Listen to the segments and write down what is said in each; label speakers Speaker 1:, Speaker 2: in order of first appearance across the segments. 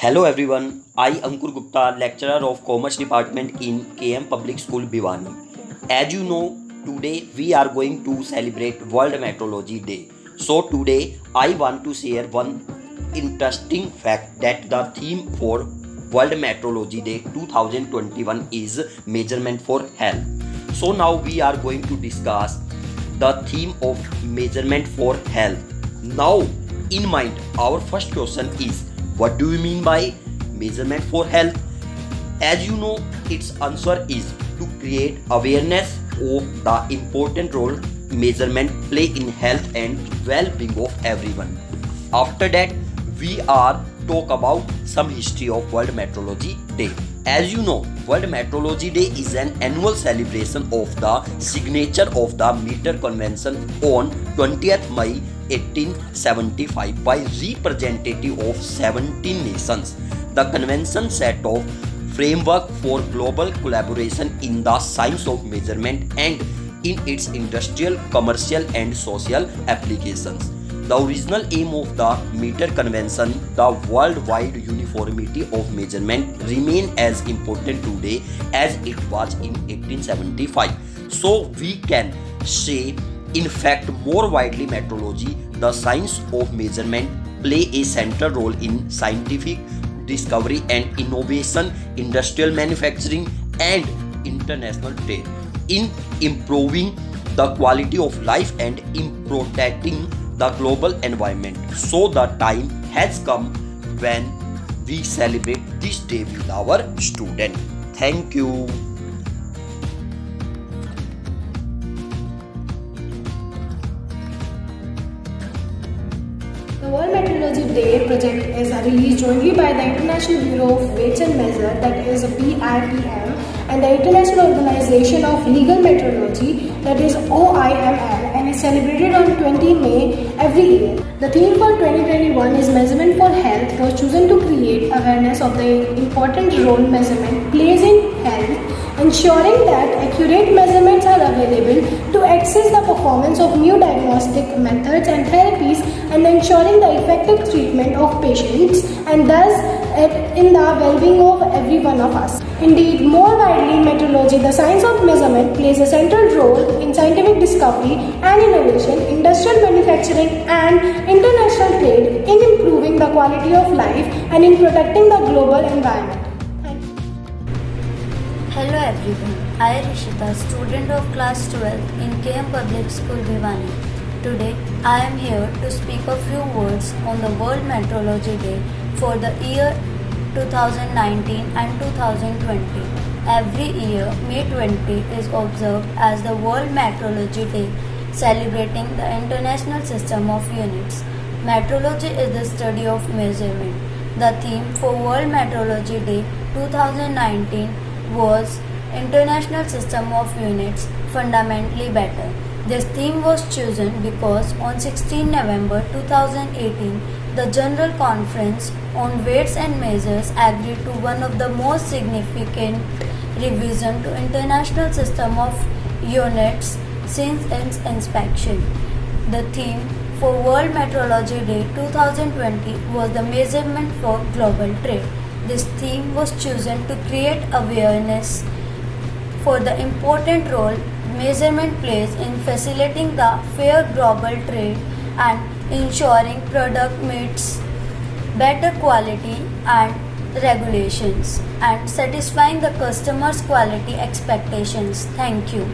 Speaker 1: Hello everyone, I Ankur Gupta, lecturer of Commerce Department in KM Public School Bhiwani. As you know, today we are going to celebrate World Meteorology Day. So today I want to share one interesting fact that the theme for World Meteorology Day 2021 is measurement for health. So now we are going to discuss the theme of measurement for health. Now in mind, our first question is, what do you mean by measurement for health? As you know, its answer is to create awareness of the important role measurement play in health and well-being of everyone. After that, we are talk about some history of World Meteorology Day. As you know, World Meteorology Day is an annual celebration of the signature of the Meter Convention on 20th May 1875 by representative of 17 nations. The convention set off framework for global collaboration in the science of measurement and in its industrial, commercial and social applications. The original aim of the Meter Convention, the worldwide uniformity of measurement, remain as important today as it was in 1875. So we can say, in fact, more widely metrology, the science of measurement, play a central role in scientific discovery and innovation, industrial manufacturing and international trade, in improving the quality of life and in protecting the global environment. So the time has come when we celebrate this day with our student. Thank you.
Speaker 2: The World Meteorology Day project is released jointly by the International Bureau of Weights and Measure, that is BIPM, and the International Organization of Legal Meteorology, that is OIML, and is celebrated on 20 May every year. The theme for 2021 is Measurement for Health was chosen to create awareness of the important role measurement plays in health, ensuring that accurate measurements are available to assess the performance of new diagnostic methods and therapies and ensuring the effective treatment of patients and thus in the well-being of every one of us. Indeed, more widely in meteorology, the science of measurement plays a central role in scientific discovery and innovation, industrial manufacturing and international trade, in improving the quality of life and in protecting the global environment. Thank you.
Speaker 3: Hello everyone, I Rishita, student of class 12 in KM Public School Bhiwani. Today I am here to speak a few words on the World Meteorology Day for the year 2019 and 2020. Every year, May 20 is observed as the World Meteorology Day, celebrating the International System of Units. Meteorology is the study of measurement. The theme for World Meteorology Day 2019 was International System of Units, Fundamentally Better. This theme was chosen because on 16 November 2018, the General Conference on Weights and Measures agreed to one of the most significant revision to International System of Units since its inspection. The theme for World Meteorology Day 2020 was the measurement for global trade. This theme was chosen to create awareness for the important role measurement plays in facilitating the fair global trade and ensuring product meets better quality and regulations and satisfying the customers' quality expectations. Thank you.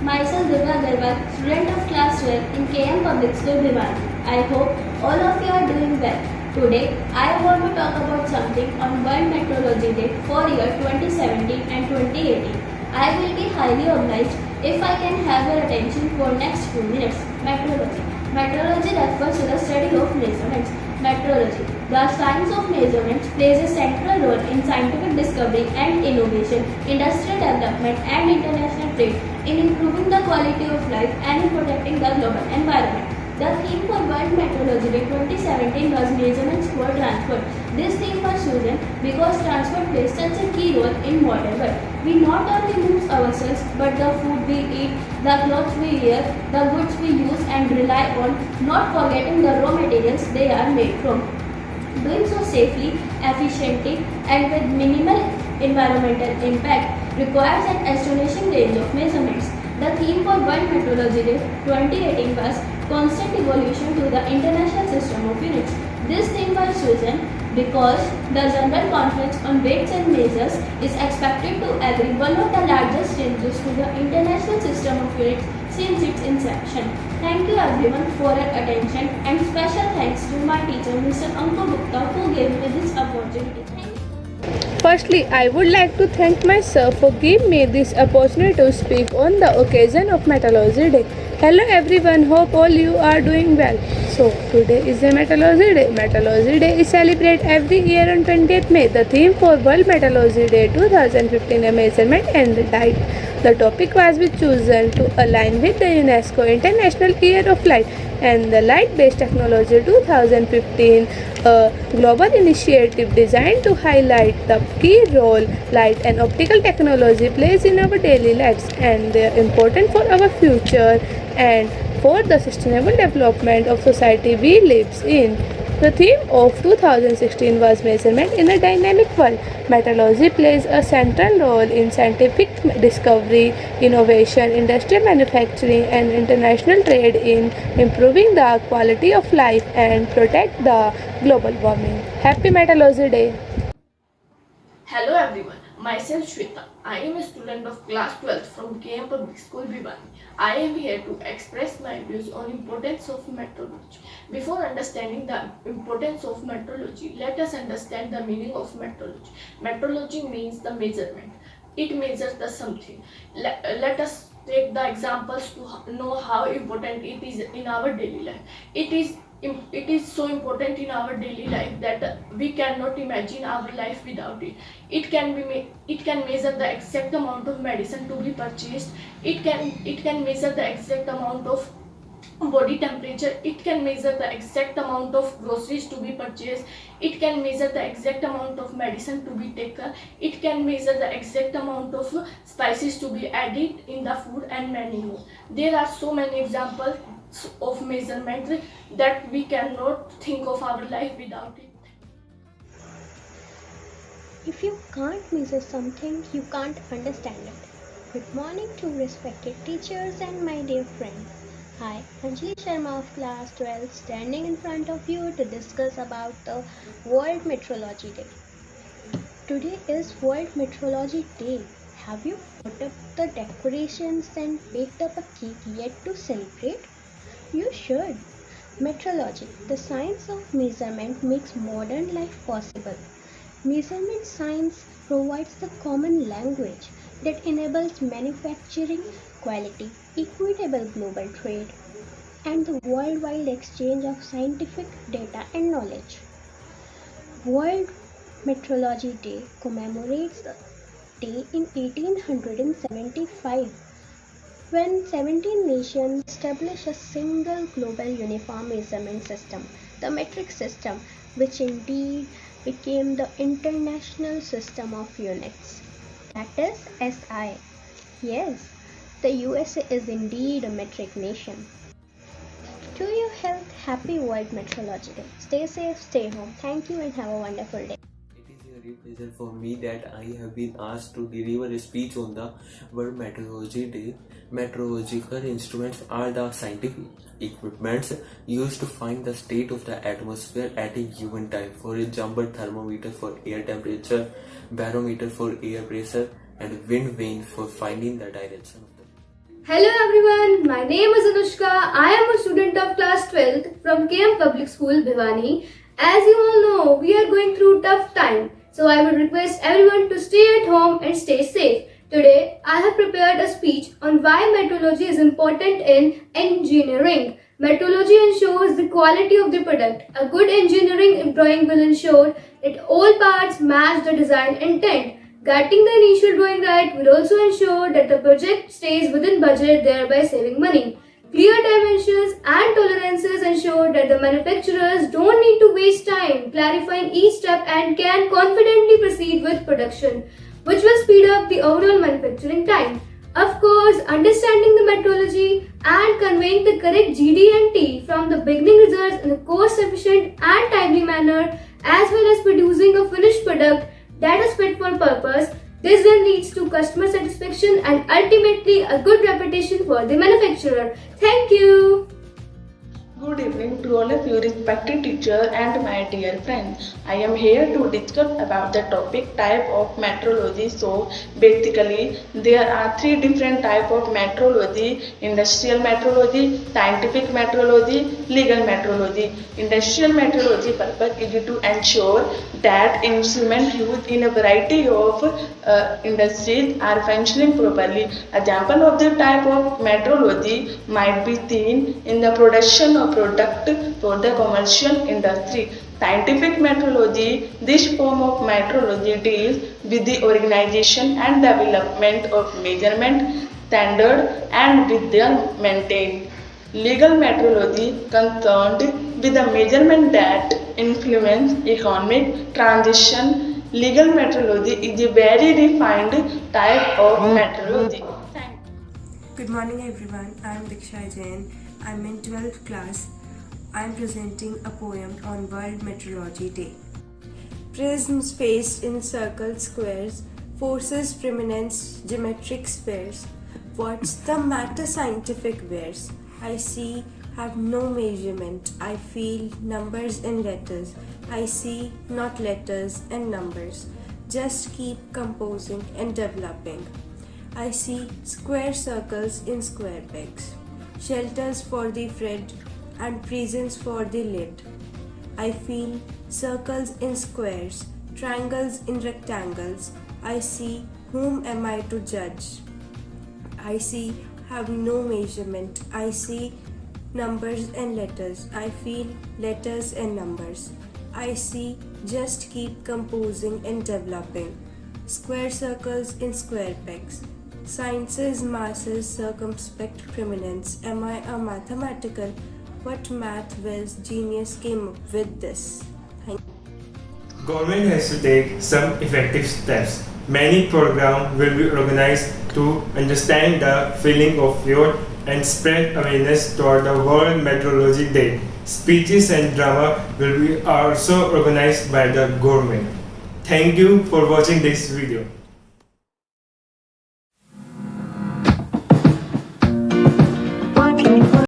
Speaker 4: Myself Durga Garwal, student of class 12 in KM Public School Bhiwani. I hope all of you are doing well. Today, I want to talk about something on World Meteorology Day for year 2017 and 2018. I will be highly obliged if I can have your attention for next few minutes. Meteorology. Meteorology refers to the study of measurements. Meteorology. The science of measurements plays a central role in scientific discovery and innovation, industrial development and international trade, in improving the quality of life and in protecting the global environment. The theme for World Meteorology Day 2017 was Measurements for Transport. This theme was chosen because transport plays such a key role in modern world. We not only move ourselves, but the food we eat, the clothes we wear, the goods we use and rely on, not forgetting the raw materials they are made from. Doing so safely, efficiently, and with minimal environmental impact requires an astonishing range of measurements. The theme for World Metrology Day 2018 was Constant Evolution to the International System of Units. This theme was chosen because the General Conference on Weights and Measures is expected to agree one of the largest changes to the International System of Units since its inception. Thank you everyone for your attention, and special thanks to my teacher Mr. Ankur Gupta who gave me this opportunity. Thank you.
Speaker 5: Firstly, I would like to thank my sir for giving me this opportunity to speak on the occasion of Meteorology Day. Hello everyone, hope all you are doing well. So, today is a Meteorology Day. Meteorology Day is celebrated every year on 20th May. The theme for World Meteorology Day 2015 is measurement and light. The topic was chosen to align with the UNESCO International Year of Light and the Light-Based Technology 2015, a global initiative designed to highlight the key role light and optical technology plays in our daily lives and their importance for our future and for the sustainable development of society we live in. The theme of 2016 was Measurement in a Dynamic World. Meteorology plays a central role in scientific discovery, innovation, industrial manufacturing, and international trade in improving the quality of life and protect the global warming. Happy Meteorology Day!
Speaker 6: Hello everyone, myself Shweta. I am a student of class 12th from KM Public School Bhiwani. I am here to express my views on importance of meteorology. Before understanding the importance of meteorology, let us understand the meaning of meteorology. Meteorology means the measurement. It measures the something. Let us take the examples to know how important it is in our daily life. It is so important in our daily life that we cannot imagine our life without it. It can measure the exact amount of medicine to be purchased. It can measure the exact amount of body temperature. It can measure the exact amount of groceries to be purchased. It can measure the exact amount of medicine to be taken. It can measure the exact amount of spices to be added in the food and many more. There are so many examples of measurement that we cannot think of our life without it.
Speaker 7: If you can't measure something, you can't understand it. Good morning to respected teachers and my dear friends. Hi, Anjali Sharma of class 12 standing in front of you to discuss about the World Meteorology Day. Today is World Meteorology Day. Have you put up the decorations and baked up a cake yet to celebrate? You should. Metrology, the science of measurement, makes modern life possible. Measurement science provides the common language that enables manufacturing, quality, equitable global trade, and the worldwide exchange of scientific data and knowledge. World Meteorology Day commemorates the day in 1875 when 17 nations established a single global uniform measurement system, the metric system, which indeed became the International System of Units, that is SI. Yes, the USA is indeed a metric nation. To your health, happy World Meteorology Day. Stay safe, stay home. Thank you and have a wonderful day.
Speaker 8: It is a real pleasure for me that I have been asked to deliver a speech on the World Meteorology Day. Meteorological instruments are the scientific equipments used to find the state of the atmosphere at a given time. For example, thermometer for air temperature, barometer for air pressure, and wind vane for finding the direction of the
Speaker 9: Hello everyone, my name is Anushka. I am a student of class 12th from KM Public School, Bhiwani. As you all know, we are going through tough time. So I would request everyone to stay at home and stay safe. Today, I have prepared a speech on why metrology is important in engineering. Metrology ensures the quality of the product. A good engineering drawing will ensure that all parts match the design intent. Getting the initial drawing right will also ensure that the project stays within budget, thereby saving money. Clear dimensions and tolerances ensure that the manufacturers don't need to waste time clarifying each step and can confidently proceed with production, which will speed up the overall manufacturing time. Of course, understanding the metrology and conveying the correct GD and T from the beginning results in a cost-efficient and timely manner as well as producing a finished product that is fit for purpose. This then leads to customer satisfaction and ultimately a good reputation for the manufacturer. Thank you.
Speaker 10: Good evening to all of you respected teacher and my dear friends. I am here to discuss about the topic type of metrology. So basically there are three different type of metrology: industrial metrology, scientific metrology, legal metrology. Industrial metrology purpose is to ensure that instruments used in a variety of industries are functioning properly. Example of the type of metrology might be seen in the production of product for the commercial industry. Scientific metrology, this form of metrology deals with the organization and development of measurement standard and with their maintained. Legal metrology concerned with the measurement that influence economic transition. Legal metrology is a very refined type of metrology.
Speaker 11: Good morning everyone, I am Diksha Jain. I am in 12th class. I am presenting a poem on World Meteorology Day. Prisms faced in circles, squares, forces, preeminence, geometric spheres. What's the matter scientific wears? I see, have no measurement. I feel numbers and letters. I see not letters and numbers. Just keep composing and developing. I see square circles in square pegs, shelters for the thread and prisons for the lid. I feel circles in squares, triangles in rectangles. I see, whom am I to judge? I see, have no measurement. I see numbers and letters. I feel letters and numbers. I see, just keep composing and developing. Square circles in square pegs. Sciences, masses, circumspect preeminence. Am I a mathematical? What math whiz genius came up with this? Thank you.
Speaker 12: Government has to take some effective steps. Many programs will be organized to understand the feeling of youth and spread awareness toward the World Meteorology Day. Speeches and drama will be also organized by the government. Thank you for watching this video.